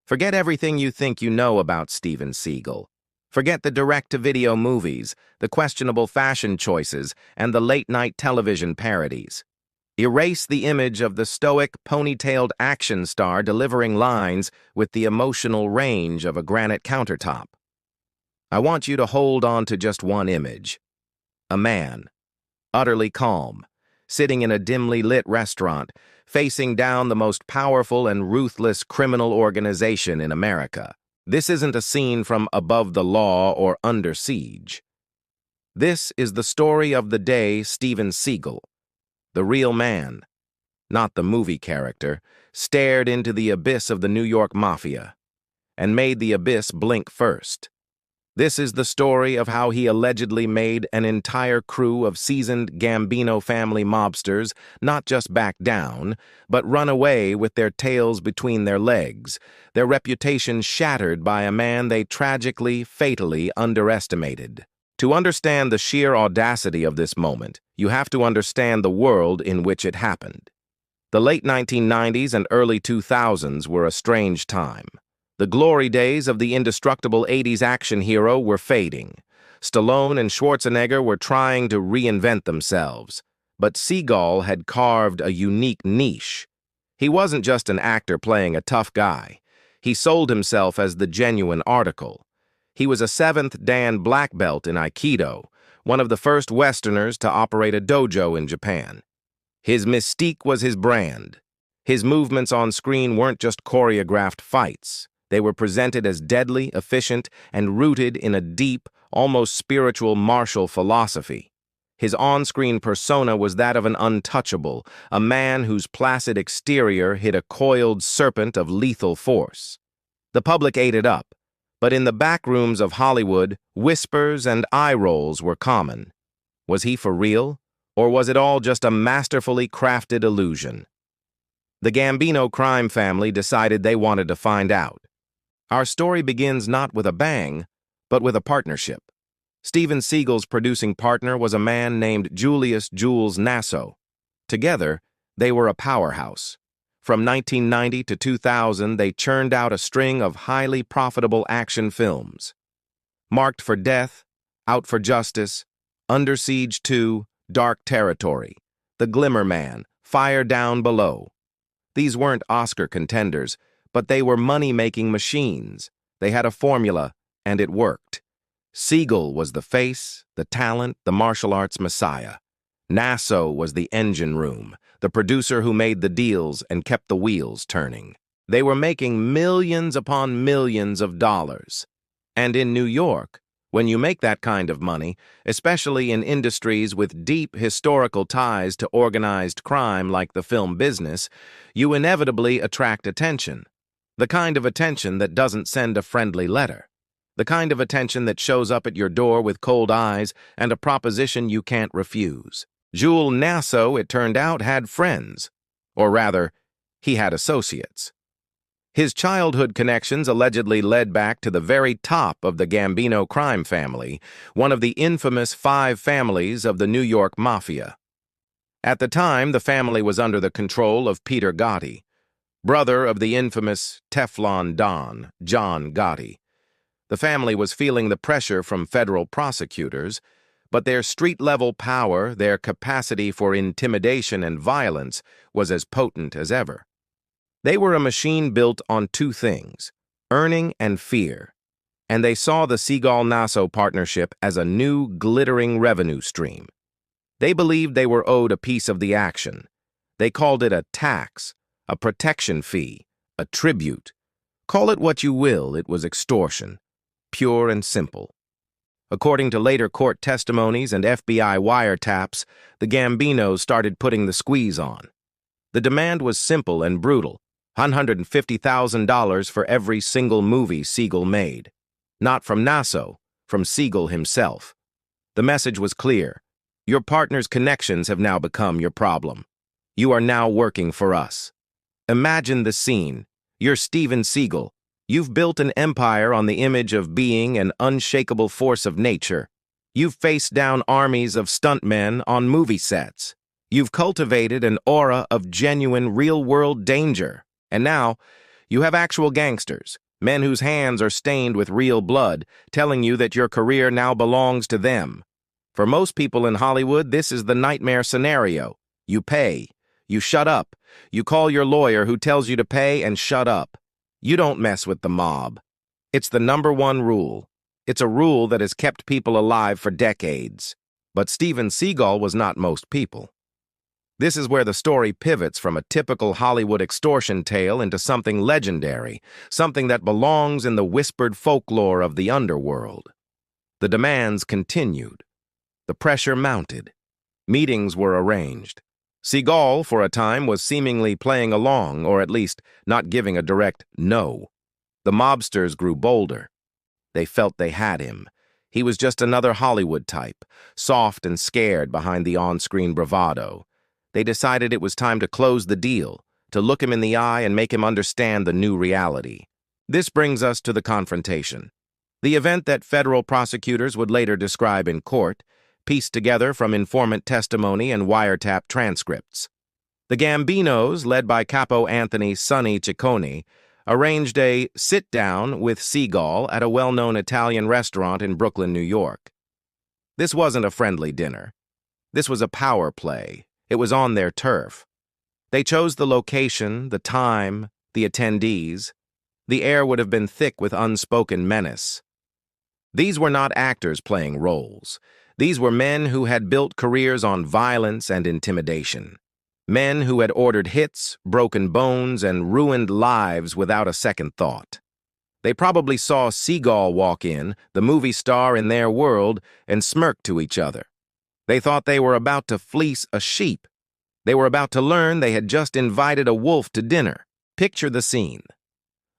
Forget everything you think you know about Steven Seagal. Forget the direct-to-video movies, the questionable fashion choices, and the late-night television parodies. Erase the image of the stoic, ponytailed action star delivering lines with the emotional range of a granite countertop. I want you to hold on to just one image. A man, utterly calm, sitting in a dimly lit restaurant, facing down the most powerful and ruthless criminal organization in America. This isn't a scene from Above the Law or Under Siege. This is the story of the day Steven Seagal, the real man, not the movie character, stared into the abyss of the New York Mafia and made the abyss blink first. This is the story of how he allegedly made an entire crew of seasoned Gambino family mobsters not just back down, but run away with their tails between their legs, their reputation shattered by a man they tragically, fatally underestimated. To understand the sheer audacity of this moment, you have to understand the world in which it happened. The late 1990s and early 2000s were a strange time. The glory days of the indestructible 80s action hero were fading. Stallone and Schwarzenegger were trying to reinvent themselves. But Seagal had carved a unique niche. He wasn't just an actor playing a tough guy. He sold himself as the genuine article. He was a 7th Dan black belt in Aikido, one of the first Westerners to operate a dojo in Japan. His mystique was his brand. His movements on screen weren't just choreographed fights. They were presented as deadly, efficient, and rooted in a deep, almost spiritual martial philosophy. His on-screen persona was that of an untouchable, a man whose placid exterior hid a coiled serpent of lethal force. The public ate it up, but in the backrooms of Hollywood, whispers and eye rolls were common. Was he for real, or was it all just a masterfully crafted illusion? The Gambino Crime Family decided they wanted to find out. Our story begins not with a bang, but with a partnership. Steven Seagal's producing partner was a man named Julius Jules Nasso. Together, they were a powerhouse. From 1990 to 2000, they churned out a string of highly profitable action films. Marked for Death, Out for Justice, Under Siege 2, Dark Territory, The Glimmer Man, Fire Down Below. These weren't Oscar contenders, but they were money-making machines. They had a formula, and it worked. Seagal was the face, the talent, the martial arts messiah. Nasso was the engine room, the producer who made the deals and kept the wheels turning. They were making millions upon millions of dollars. And in New York, when you make that kind of money, especially in industries with deep historical ties to organized crime like the film business, you inevitably attract attention. The kind of attention that doesn't send a friendly letter. The kind of attention that shows up at your door with cold eyes and a proposition you can't refuse. Jules Nasso, it turned out, had friends. Or rather, he had associates. His childhood connections allegedly led back to the very top of the Gambino Crime Family, one of the infamous 5 families of the New York Mafia. At the time, the family was under the control of Peter Gotti, brother of the infamous Teflon Don, John Gotti. The family was feeling the pressure from federal prosecutors, but their street-level power, their capacity for intimidation and violence, was as potent as ever. They were a machine built on 2 things, earning and fear, and they saw the Seagal-Nasso partnership as a new, glittering revenue stream. They believed they were owed a piece of the action. They called it a tax, a protection fee, a tribute. Call it what you will, it was extortion, pure and simple. According to later court testimonies and FBI wiretaps, the Gambinos started putting the squeeze on. The demand was simple and brutal, $150,000 for every single movie Seagal made. Not from Nasso, from Seagal himself. The message was clear. Your partner's connections have now become your problem. You are now working for us. Imagine the scene. You're Steven Seagal. You've built an empire on the image of being an unshakable force of nature. You've faced down armies of stuntmen on movie sets. You've cultivated an aura of genuine real-world danger. And now, You have actual gangsters, men whose hands are stained with real blood, telling you that your career now belongs to them. For most people in Hollywood, this is the nightmare scenario. You pay. You shut up. You call your lawyer who tells you to pay and shut up. You don't mess with the mob. It's the #1 rule. It's a rule that has kept people alive for decades. But Steven Seagal was not most people. This is where the story pivots from a typical Hollywood extortion tale into something legendary, something that belongs in the whispered folklore of the underworld. The demands continued. The pressure mounted. Meetings were arranged. Seagal, for a time, was seemingly playing along, or at least not giving a direct no. The mobsters grew bolder. They felt they had him. He was just another Hollywood type, soft and scared behind the on-screen bravado. They decided it was time to close the deal, to look him in the eye and make him understand the new reality. This brings us to the confrontation, the event that federal prosecutors would later describe in court, pieced together from informant testimony and wiretap transcripts. The Gambinos, led by Capo Anthony Sonny Ciccone, arranged a sit-down with Seagal at a well-known Italian restaurant in Brooklyn, New York. This wasn't a friendly dinner. This was a power play. It was on their turf. They chose the location, the time, the attendees. The air would have been thick with unspoken menace. These were not actors playing roles. These were men who had built careers on violence and intimidation. Men who had ordered hits, broken bones, and ruined lives without a second thought. They probably saw Seagal walk in, the movie star in their world, and smirk to each other. They thought they were about to fleece a sheep. They were about to learn they had just invited a wolf to dinner. Picture the scene.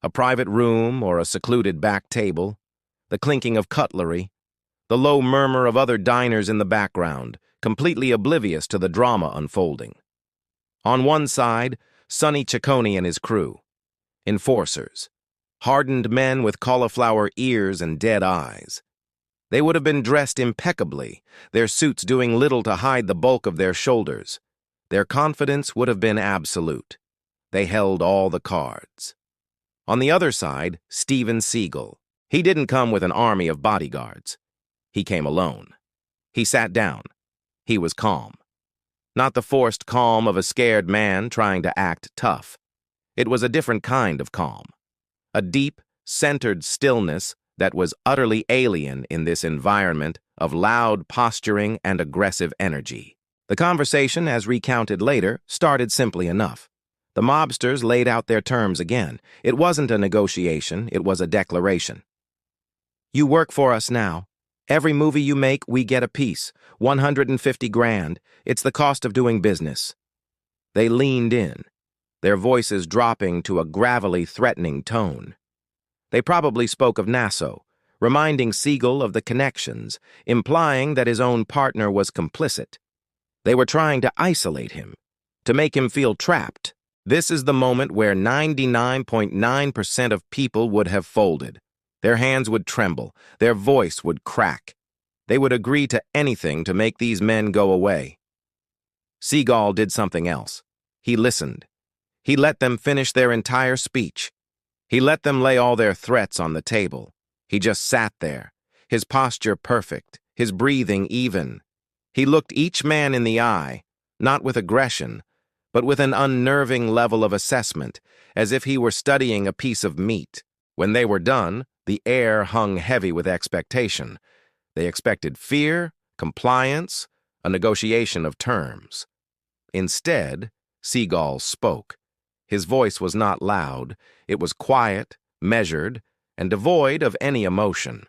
A private room or a secluded back table, the clinking of cutlery, the low murmur of other diners in the background, completely oblivious to the drama unfolding. On one side, Sonny Ciccone and his crew. Enforcers. Hardened men with cauliflower ears and dead eyes. They would have been dressed impeccably, their suits doing little to hide the bulk of their shoulders. Their confidence would have been absolute. They held all the cards. On the other side, Steven Seagal. He didn't come with an army of bodyguards. He came alone. He sat down. He was calm. Not the forced calm of a scared man trying to act tough. It was a different kind of calm. A deep, centered stillness that was utterly alien in this environment of loud posturing and aggressive energy. The conversation, as recounted later, started simply enough. The mobsters laid out their terms again. It wasn't a negotiation, it was a declaration. You work for us now. Every movie you make, we get a piece. 150 grand. It's the cost of doing business. They leaned in, their voices dropping to a gravelly, threatening tone. They probably spoke of Nassau, reminding Seagal of the connections, implying that his own partner was complicit. They were trying to isolate him, to make him feel trapped. This is the moment where 99.9% of people would have folded. Their hands would tremble, their voice would crack. They would agree to anything to make these men go away. Seagal did something else. He listened. He let them finish their entire speech. He let them lay all their threats on the table. He just sat there, his posture perfect, his breathing even. He looked each man in the eye, not with aggression, but with an unnerving level of assessment, as if he were studying a piece of meat. When they were done, the air hung heavy with expectation. They expected fear, compliance, a negotiation of terms. Instead, Seagal spoke. His voice was not loud. It was quiet, measured, and devoid of any emotion.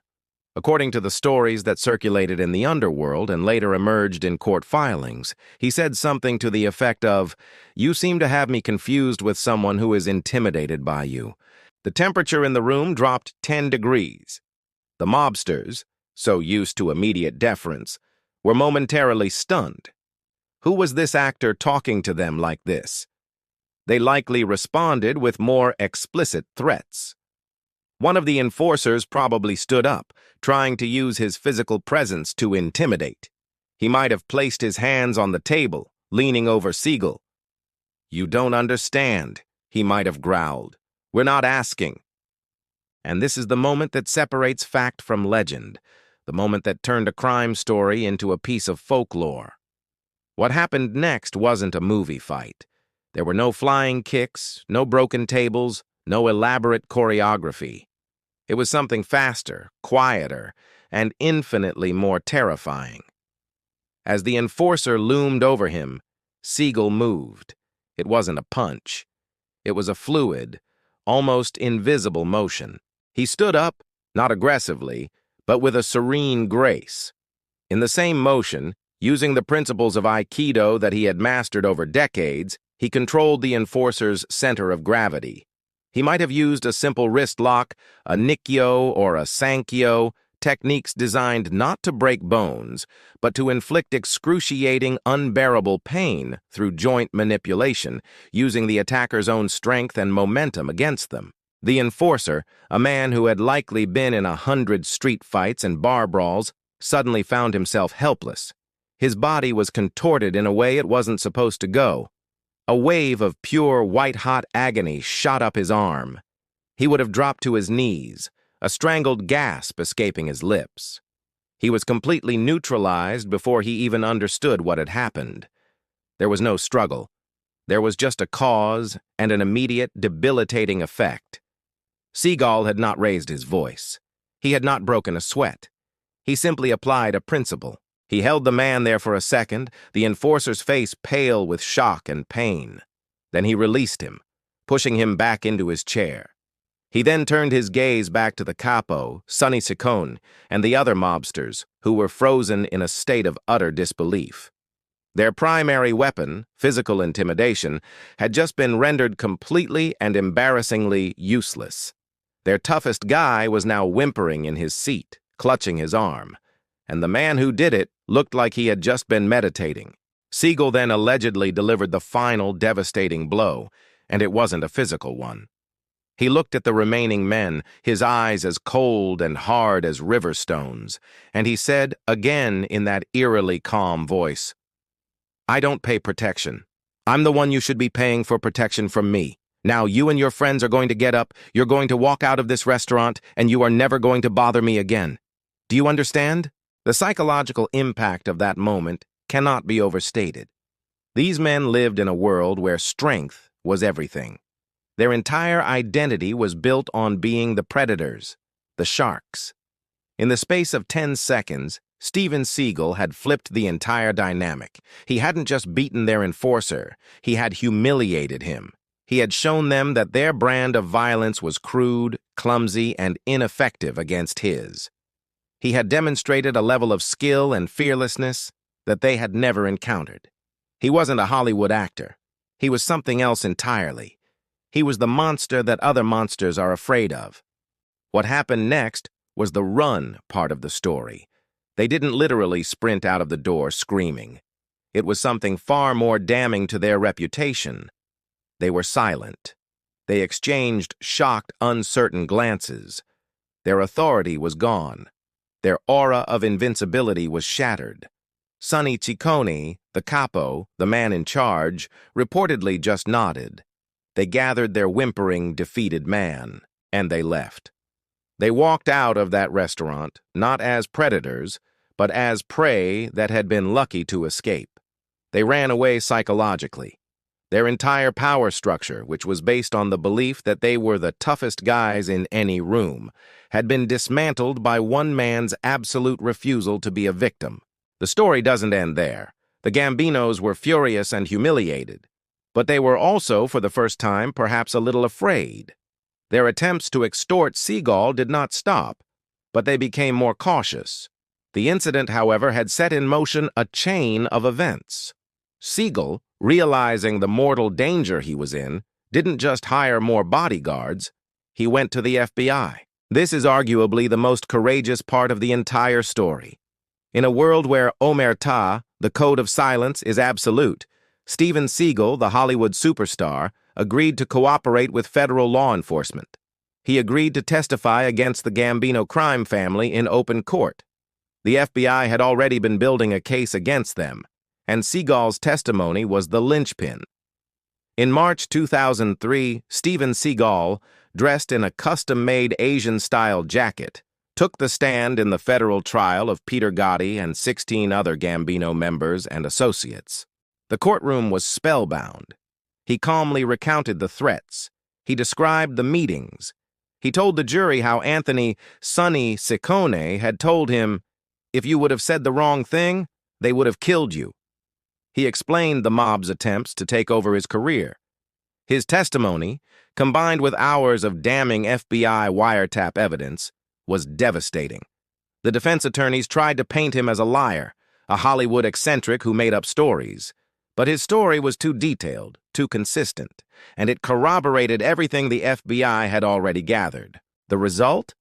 According to the stories that circulated in the underworld and later emerged in court filings, he said something to the effect of, "You seem to have me confused with someone who is intimidated by you." The temperature in the room dropped 10 degrees. The mobsters, so used to immediate deference, were momentarily stunned. Who was this actor talking to them like this? They likely responded with more explicit threats. One of the enforcers probably stood up, trying to use his physical presence to intimidate. He might have placed his hands on the table, leaning over Seagal. "You don't understand," he might have growled. We're not asking. And this is the moment that separates fact from legend, the moment that turned a crime story into a piece of folklore. What happened next wasn't a movie fight. There were no flying kicks, no broken tables, no elaborate choreography. It was something faster, quieter, and infinitely more terrifying. As the enforcer loomed over him, Seagal moved. It wasn't a punch. It was a fluid, almost invisible motion. He stood up, not aggressively, but with a serene grace. In the same motion, using the principles of Aikido that he had mastered over decades, he controlled the enforcer's center of gravity. He might have used a simple wrist lock, a Nikkyo or a Sankyo, techniques designed not to break bones, but to inflict excruciating, unbearable pain through joint manipulation, using the attacker's own strength and momentum against them. The enforcer, a man who had likely been in 100 street fights and bar brawls, suddenly found himself helpless. His body was contorted in a way it wasn't supposed to go. A wave of pure white-hot agony shot up his arm. He would have dropped to his knees, a strangled gasp escaping his lips. He was completely neutralized before he even understood what had happened. There was no struggle. There was just a cause and an immediate, debilitating effect. Seagal had not raised his voice. He had not broken a sweat. He simply applied a principle. He held the man there for a second, the enforcer's face pale with shock and pain. Then he released him, pushing him back into his chair. He then turned his gaze back to the capo, Sonny Ciccone, and the other mobsters, who were frozen in a state of utter disbelief. Their primary weapon, physical intimidation, had just been rendered completely and embarrassingly useless. Their toughest guy was now whimpering in his seat, clutching his arm, and the man who did it looked like he had just been meditating. Seagal then allegedly delivered the final devastating blow, and it wasn't a physical one. He looked at the remaining men, his eyes as cold and hard as river stones, and he said again in that eerily calm voice, "I don't pay protection. I'm the one you should be paying for protection from me. Now you and your friends are going to get up, you're going to walk out of this restaurant, and you are never going to bother me again. Do you understand?" The psychological impact of that moment cannot be overstated. These men lived in a world where strength was everything. Their entire identity was built on being the predators, the sharks. In the space of 10 seconds, Steven Seagal had flipped the entire dynamic. He hadn't just beaten their enforcer, he had humiliated him. He had shown them that their brand of violence was crude, clumsy, and ineffective against his. He had demonstrated a level of skill and fearlessness that they had never encountered. He wasn't a Hollywood actor. He was something else entirely. He was the monster that other monsters are afraid of. What happened next was the run part of the story. They didn't literally sprint out of the door screaming. It was something far more damning to their reputation. They were silent. They exchanged shocked, uncertain glances. Their authority was gone. Their aura of invincibility was shattered. Sonny Ciccone, the capo, the man in charge, reportedly just nodded. They gathered their whimpering, defeated man, and they left. They walked out of that restaurant, not as predators, but as prey that had been lucky to escape. They ran away psychologically. Their entire power structure, which was based on the belief that they were the toughest guys in any room, had been dismantled by one man's absolute refusal to be a victim. The story doesn't end there. The Gambinos were furious and humiliated, but they were also, for the first time, perhaps a little afraid. Their attempts to extort Seagal did not stop, but they became more cautious. The incident, however, had set in motion a chain of events. Seagal, realizing the mortal danger he was in, didn't just hire more bodyguards, he went to the FBI. This is arguably the most courageous part of the entire story. In a world where omerta, the code of silence, is absolute, Steven Seagal, the Hollywood superstar, agreed to cooperate with federal law enforcement. He agreed to testify against the Gambino crime family in open court. The FBI had already been building a case against them, and Seagal's testimony was the linchpin. In March 2003, Steven Seagal, dressed in a custom-made Asian-style jacket, took the stand in the federal trial of Peter Gotti and 16 other Gambino members and associates. The courtroom was spellbound. He calmly recounted the threats. He described the meetings. He told the jury how Anthony "Sonny" Ciccone had told him, "If you would have said the wrong thing, they would have killed you." He explained the mob's attempts to take over his career. His testimony, combined with hours of damning FBI wiretap evidence, was devastating. The defense attorneys tried to paint him as a liar, a Hollywood eccentric who made up stories. But his story was too detailed, too consistent, and it corroborated everything the FBI had already gathered. The result?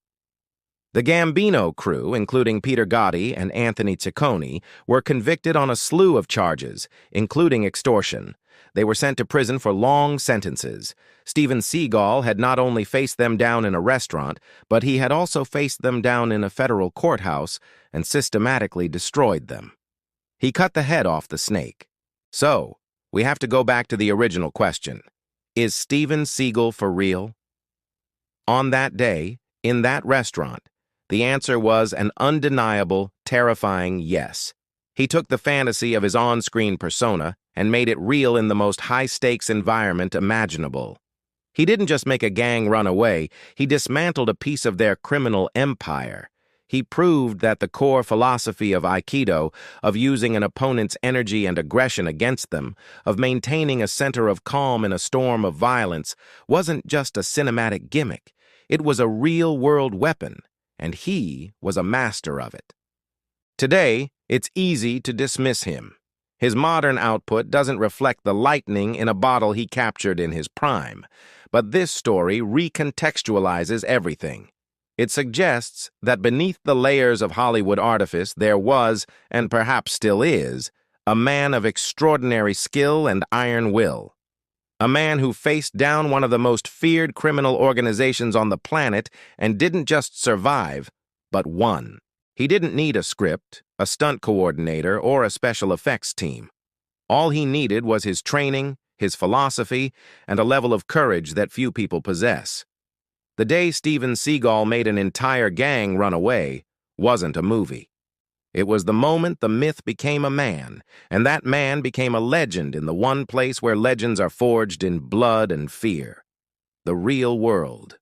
The Gambino crew, including Peter Gotti and Anthony Ciccone, were convicted on a slew of charges, including extortion. They were sent to prison for long sentences. Steven Seagal had not only faced them down in a restaurant, but he had also faced them down in a federal courthouse and systematically destroyed them. He cut the head off the snake. So, we have to go back to the original question. Is Steven Seagal for real? On that day, in that restaurant, the answer was an undeniable, terrifying yes. He took the fantasy of his on-screen persona and made it real in the most high-stakes environment imaginable. He didn't just make a gang run away, he dismantled a piece of their criminal empire. He proved that the core philosophy of Aikido, of using an opponent's energy and aggression against them, of maintaining a center of calm in a storm of violence, wasn't just a cinematic gimmick. It was a real-world weapon, and he was a master of it. Today, it's easy to dismiss him. His modern output doesn't reflect the lightning in a bottle he captured in his prime, but this story recontextualizes everything. It suggests that beneath the layers of Hollywood artifice there was, and perhaps still is, a man of extraordinary skill and iron will. A man who faced down one of the most feared criminal organizations on the planet and didn't just survive, but won. He didn't need a script, a stunt coordinator, or a special effects team. All he needed was his training, his philosophy, and a level of courage that few people possess. The day Steven Seagal made an entire gang run away wasn't a movie. It was the moment the myth became a man, and that man became a legend in the one place where legends are forged in blood and fear: the real world.